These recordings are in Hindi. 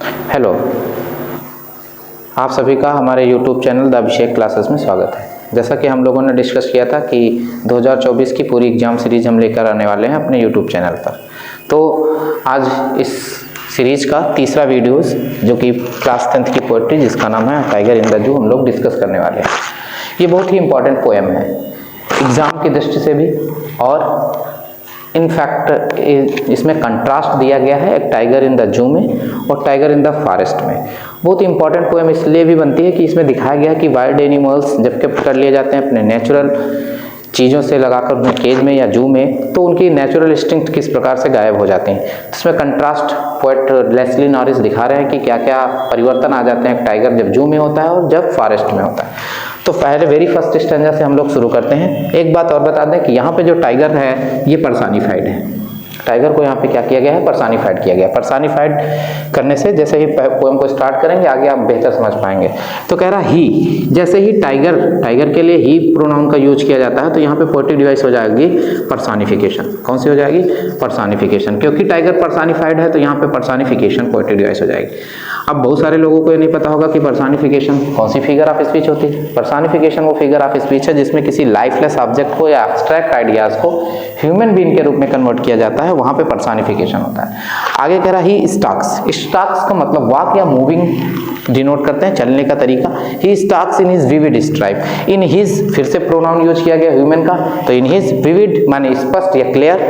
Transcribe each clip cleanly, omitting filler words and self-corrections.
हेलो, आप सभी का हमारे YouTube channel the Abhishek classes में स्वागत है। जैसा कि हम लोगों ने डिस्कस किया था कि 2024 की पूरी एग्जाम सीरीज हम लेकर आने वाले हैं अपने YouTube चैनल पर। तो आज इस सीरीज का तीसरा वीडियोस जो कि क्लास 10th की पोएट्री जिसका नाम है टाइगर इन द जू हम लोग डिस्कस करने वाले हैं। ये बहुत ही इम्पोर्टेंट पोएम है एग्ज़ाम की दृष्टि से भी, और इनफैक्ट इसमें कंट्रास्ट दिया गया है एक टाइगर इन द जू में और टाइगर इन द फॉरेस्ट में। बहुत इंपॉर्टेंट पोएम इसलिए भी बनती है कि इसमें दिखाया गया है कि वाइल्ड एनिमल्स जब के पकड़ लिए जाते हैं अपने नेचुरल चीज़ों से लगाकर उन्हें केज में या जू में, तो उनकी नेचुरल इंस्टिंक्ट किस प्रकार से गायब हो जाती हैं। इसमें कंट्रास्ट पोएट लेस्ली नॉरिस दिखा रहे हैं कि क्या क्या परिवर्तन आ जाते हैं एक टाइगर जब जू में होता है और जब फॉरेस्ट में होता है। तो पहले वेरी फर्स्ट स्टैंजा से हम लोग शुरू करते हैं। एक बात और बता दें कि यहाँ पे जो टाइगर है ये पर्सनिफाइड है। टाइगर को यहाँ पे क्या किया गया है, पर्सनिफाइड किया गया है। पर्सनिफाइड करने से जैसे ही पोएम को स्टार्ट करेंगे आगे आप बेहतर समझ पाएंगे। तो कह रहा ही, जैसे ही टाइगर के लिए ही प्रोनाउन का यूज किया जाता है तो यहाँ पे पोएटिक डिवाइस हो जाएगी पर्सनिफिकेशन। कौन सी हो जाएगी? पर्सनिफिकेशन। क्योंकि टाइगर पर्सनिफाइड है तो यहाँ पे पर्सनिफिकेशन पोएटिक डिवाइस हो जाएगी। अब बहुत सारे लोगों को ये नहीं पता होगा कि पर्सनिफिकेशन कौन सी फिगर ऑफ स्पीच होती है। पर्सनिफिकेशन वो फिगर ऑफ स्पीच है जिसमें किसी लाइफलेस ऑब्जेक्ट को या एब्स्ट्रैक्ट आइडियाज को ह्यूमन बीइंग के रूप में कन्वर्ट किया जाता है, वहां पे पर्सनिफिकेशन होता है। आगे कह रहा ही स्टॉक्स। स्टॉक्स का मतलब वॉक या मूविंग डिनोट करते हैं, चलने का तरीका। He stalks in his vivid stripe. In his फिर से प्रोनाउन यूज किया गया ह्यूमन का, तो इन हिज विविड माने स्पष्ट या क्लियर,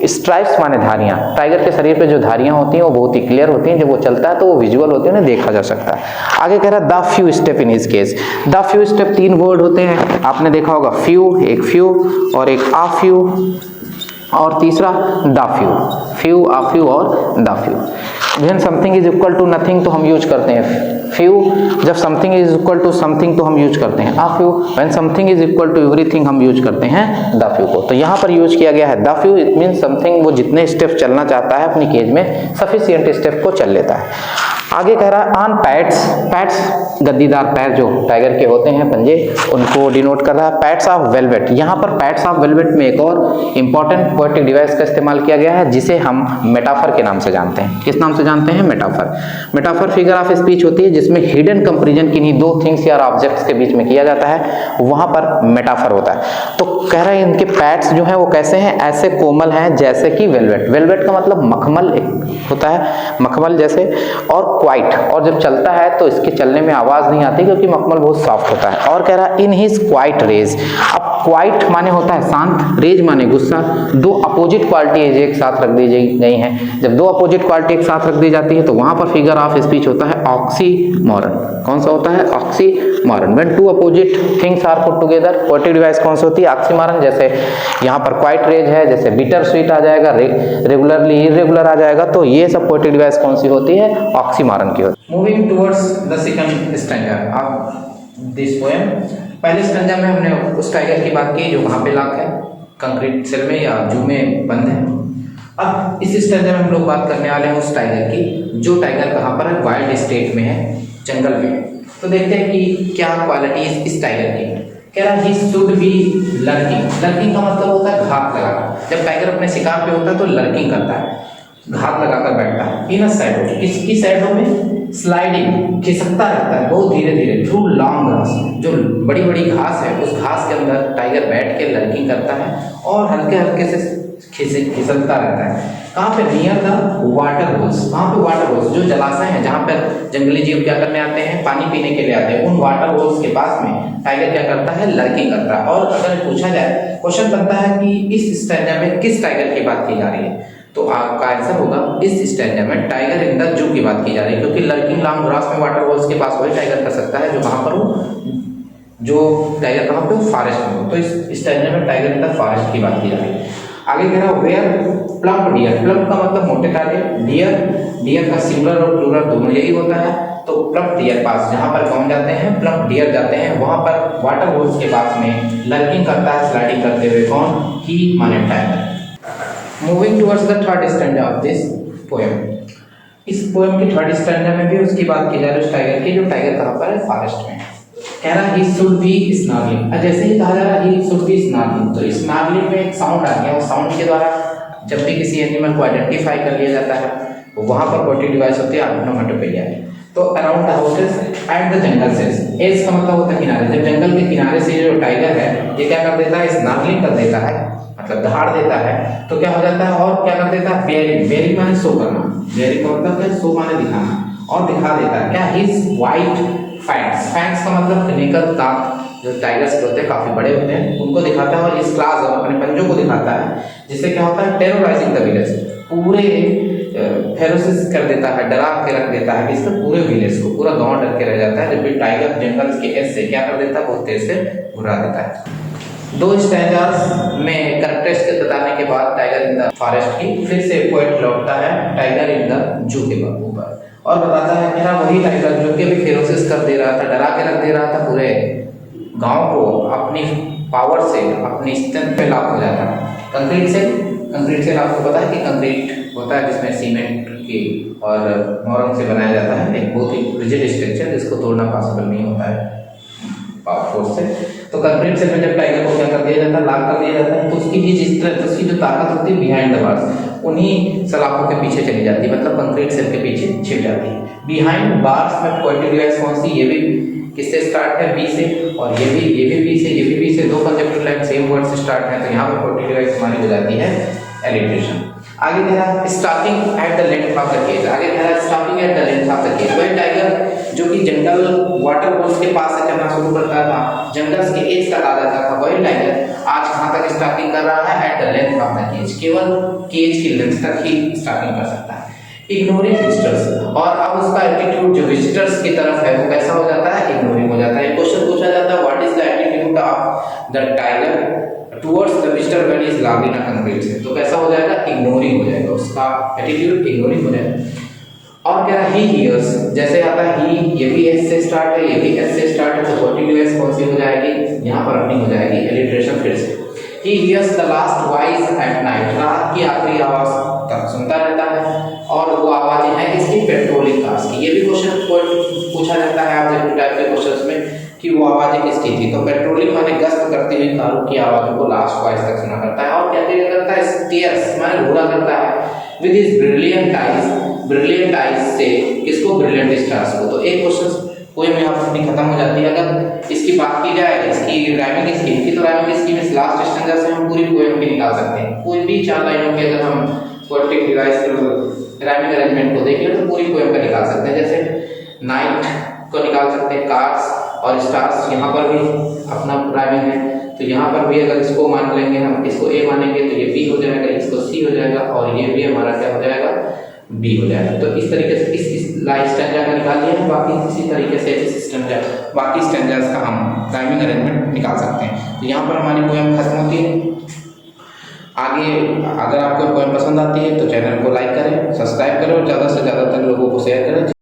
स्ट्राइप्स माने धारियां। टाइगर के शरीर पे जो धारियां होती हैं वो बहुत ही क्लियर होती हैं, जब वो चलता है तो वो विजुअल होती है, उन्हें देखा जा सकता है। आगे कह रहा है the few step in his case. The few step 3 word होते हैं, आपने देखा होगा फ्यू, एक फ्यू और एक आ फ्यू, और तीसरा the few. Few, a few और the few. When something is equal to nothing तो हम यूज करते हैं फ्यू, जब something is equal to something तो हम यूज करते हैं a few, when something is equal to everything हम यूज करते हैं द फ्यू को। तो यहाँ पर यूज किया गया है the few. It mean something वो जितने स्टेप चलना चाहता है अपनी केज में सफिशिएंट स्टेप को चल लेता है। आगे कह रहा है ऑन पैड्स। पैड्स गद्दीदार पैर जो टाइगर के होते हैं, पंजे, उनको डिनोट कर रहा है। Pads of velvet. यहाँ पर पैड्स ऑफ वेलवेट में एक और इंपॉर्टेंट पोएटिक डिवाइस का इस्तेमाल किया गया है जिसे हम मेटाफर के नाम से जानते हैं। किस नाम से जानते हैं? Metaphor. Metaphor figure of speech होती है जिसमें हिडन कंपैरिजन किन्हीं दो थिंग्स या ऑब्जेक्ट्स के बीच में किया जाता है, वहां पर मेटाफर होता है। तो कह रहे हैं इनके पैड्स जो है वो कैसे हैं? ऐसे कोमल हैं जैसे कि वेलवेट। वेलवेट का मतलब मखमल होता है, मखमल जैसे, और क्वाइट। और जब चलता है तो इसके चलने में आवाज नहीं आती क्योंकि मखमल बहुत सॉफ्ट होता है। और कह रहा है इन हिज क्वाइट रेज। अब क्वाइट माने होता है शांत, रेज माने गुस्सा। दो अपोजिट क्वालिटी एक साथ रख दी गई हैं। जब दो अपोजिट क्वालिटी एक साथ रख दी जाती है तो वहां पर फिगर ऑफ स्पीच होता है ऑक्सीमोरन। कौन सा होता है? Oxymoron. When two opposite things are put together, poetic device कौन सी होती है? ऑक्सीमोरन। जैसे यहाँ पर क्वाइट रेज है, जैसे बिटर स्वीट आ जाएगा, रेगुलरली इरेगुलर आ जाएगा, तो ये सब पोएटिक डिवाइस कौन सी होती है? ऑक्सीमोरन की होती है। Moving towards the second stanza of this poem. पहले स्टैंजा में हमने उस टाइगर की बात की जो वहां पे लॉक है, कंक्रीट सेल में या जू में बंद है। अब इस स्टैंजा में हम लोग बात करने वाले हैं उस टाइगर की जो टाइगर कहाँ पर है? वाइल्ड स्टेट में है, जंगल में। तो देखते हैं कि क्या क्वालिटीज इस टाइगर की। कह रहा he should be lurking. Lurking का मतलब होता है घात लगाना। जब टाइगर अपने शिकार पे होता है तो लर्किंग करता है, घात लगाकर बैठता है। इन साइडों, किसकी साइडों में? स्लाइडिंग, खिसकता रहता है बहुत धीरे धीरे थ्रू लॉन्ग ग्रास। जो बड़ी बड़ी घास है उस घास के अंदर टाइगर बैठ के लर्किंग करता है और हल्के हल्के से खिसकता रहता है। कहाँ पे? Near the water holes. वहाँ पे वाटर होल्स जो जलाशय हैं जहाँ पर जंगली जीव क्या करने आते हैं? पानी पीने के लिए आते हैं। उन वाटर होल्स के पास में टाइगर क्या करता है? लर्किंग करता है। और अगर पूछा जाए, क्वेश्चन बनता है कि इस स्टैंजा में किस टाइगर की बात की जा रही है, तो आपका आंसर होगा इस स्टैंजा में टाइगर इन द जू की बात की जा रही है। क्योंकि लर्किंग लॉन्ग ग्रास में वाटर होल्स के पास वही टाइगर कर सकता है जो वहां पर हो, जो टाइगर कहाँ पे? फॉरेस्ट में हो। तो इस स्टैंजा में टाइगर इन द फॉरेस्ट की बात की जा रही है। आगे कह रहा है वेयर प्लम्प डियर। प्लम्प का मतलब मोटे ताजे, डियर, डियर का सिंगुलर और प्लूरल दोनों यही होता है। तो प्लम्प डियर पास, जहां पर कौन जाते हैं? प्लम्प डियर जाते हैं। वहां पर वाटर होल्स के पास में लर्किंग करता है स्लाइडिंग करते हुए। कौन? ही माने tiger. Moving towards the third stanza of this poem. इस पोएम की थर्ड स्टैंजा में भी उसकी बात की जा रही है उस टाइगर की जो टाइगर कहाँ पर है? फॉरेस्ट में। कह रहा ही शुड बी स्नार्लिंग। जैसे ही कहा जा रहा है ही शुड बी स्नार्लिंग, तो स्नार्लिंग में एक साउंड आ गया। उस साउंड के द्वारा जब भी किसी एनिमल को आइडेंटिफाई कर लिया जाता है वहाँ पर पोएटिक डिवाइस होती है ऑनोमेटोपेडिया। तो around the houses at the jungle says, as का मतलब होता है किनारे। जब जंगल के किनारे से जो टाइगर है ये क्या कर देता है, स्नार्लिंग कर देता है, मतलब दहाड़ देता है, तो क्या हो जाता है और क्या कर देता है, बेयरिंग। बेयरिंग माने शो करना, बेयरिंग का मतलब है शो माने दिखाना, और दिखा देता है क्या, हिज वाइट फैंक्स। फैंक्स का मतलब निकल दांत, जो टाइगर्स के होते हैं काफी बड़े होते हैं, उनको दिखाता है, और इस क्लास अपने पंजों को दिखाता है, जिससे क्या होता है, टेरराइजिंग द विलेज, पूरे फेरोसिस कर देता है, डरा के रख देता है किसको, पूरे विलेज को, पूरा गांव डर के रह जाता है। जब भी टाइगर जंगल के एज से क्या कर देता है, बहुत तेज से घुरा देता है। दो स्टैंजास में कंटेस्ट के बताने के बाद टाइगर इन द फॉरेस्ट की फिर से पोएट लौटता है टाइगर इन द जू के ऊपर, और बताता है मेरा वही टाइगर जो कि भी फेरोसिस कर दे रहा था, डरा के रख दे रहा था पूरे गांव को, अपनी पावर से, अपनी स्ट्रेंथ पे लॉक हो जाता है। कंक्रीट से आपको पता है कि कंक्रीट होता है जिसमें सीमेंट की और मोरंग से बनाया जाता है, एक बहुत ही रिजिड स्ट्रक्चर जिसको तोड़ना पॉसिबल नहीं होता है पावर फोर्स से। तो कंक्रीट से जब टाइगर को क्या कर दिया जाता है, लॉक कर दिया जाता है, तो उसकी ही स्ट्रेंथ, उसकी जो ताकत होती है बिहाइंड द बार्स, उन्हीं सलाखों के पीछे चली जाती है, मतलब कंक्रीट सेल के पीछे छिप जाती है। बिहाइंड बार्स में पोएटिक डिवाइस कौन सी, ये भी किससे स्टार्ट है, बी से, और ये भी बी से, ये भी बी से, दो कंसेप्चुअल लाइन सेम वर्ड से स्टार्ट है, तो यहाँ पर पोएटिक डिवाइस हमारी हो जाती है एलिट्रेशन। आगे कह रहा है stopping at the length of the cage, आगे कह रहा है stopping at the length of the cage. वही टाइगर जो कि जंगल वाटर होल्स के पास से चलना शुरू करता था, जंगल के एज तक आ जाता था, वही टाइगर आज कहां तक स्टॉपिंग कर रहा है, at the length of the cage, केवल केज की लेंथ तक ही स्टॉपिंग कर सकता है, इग्नोरिंग विजिटर्स। और अब उसका एटीट्यूड जो विजिटर्स की तरफ है वो कैसा हो जाता है, इग्नोरिंग हो जाता है। क्वेश्चन पूछा जाता है what is the attitude of the tiger towards the visitor when is locked in a concrete cell, तो कैसा हो जाएगा, इग्नोरिंग हो जाएगा, उसका एटीट्यूड इग्नोरिंग हो जाएगा। और क्या ही हियर्स, जैसे आता है ही, ये भी एस से स्टार्ट है, ये भी एस से स्टार्ट है, तो पोएटिक डिवाइस कौन सी हो जाएगी, यहाँ पर अपनी हो जाएगी एलिट्रेशन फिर से। He hears the last voice at night, रात की आखिरी आवाज तक सुनता रहता है, और वो आवाजें हैं किसकी, पेट्रोलिंग कार्स की। ये भी क्वेश्चन पूछा जाता है ऑब्जेक्टिव टाइप के क्वेश्चंस में कि वो आवाजें किसकी थी, तो पेट्रोलिंग माने गश्त करती हुई कारों की आवाजों को लास्ट वॉइस तक सुना करता है। और क्या क्या करता है, स्टीयर्स माने घूरा करता है विद हिज ब्रिलियंट आईज से, किसको, ब्रिलियंट स्टार्स को। तो एक क्वेश्चन पोएम में अपनी खत्म हो जाती है। अगर इसकी बात की जाए, इसकी राइमिंग स्कीम की, तो राइमिंग स्कीम इस लास्ट स्टैंजा से हम पूरी पोएम की निकाल सकते हैं। कोई भी 4 लाइनों की अगर हम पोएटिक डिवाइस राइमिंग अरेंजमेंट को देखें तो पूरी पोएम का निकाल सकते हैं। जैसे नाइट को निकाल सकते हैं, कार्स और स्टार्स, यहाँ पर भी अपना राइमिंग है, तो यहाँ पर भी अगर इसको मान लेंगे, हम इसको ए मानेंगे तो ये बी हो जाएगा, इसको सी हो जाएगा, और ये भी हमारा क्या हो जाएगा, बी हो जाएगा। तो इस तरीके से इस लाइफ स्टैंजा का निकाल लिया। बाकी इसी तरीके से इस स्टैंजा, बाकी स्टैंजास का हम राइमिंग अरेंजमेंट निकाल सकते हैं। तो यहाँ पर हमारी पोएम खत्म होती है। आगे अगर आपको पोएम पसंद आती है तो चैनल को लाइक करें, सब्सक्राइब करें, और ज़्यादा से ज़्यादा तक लोगों को शेयर करें।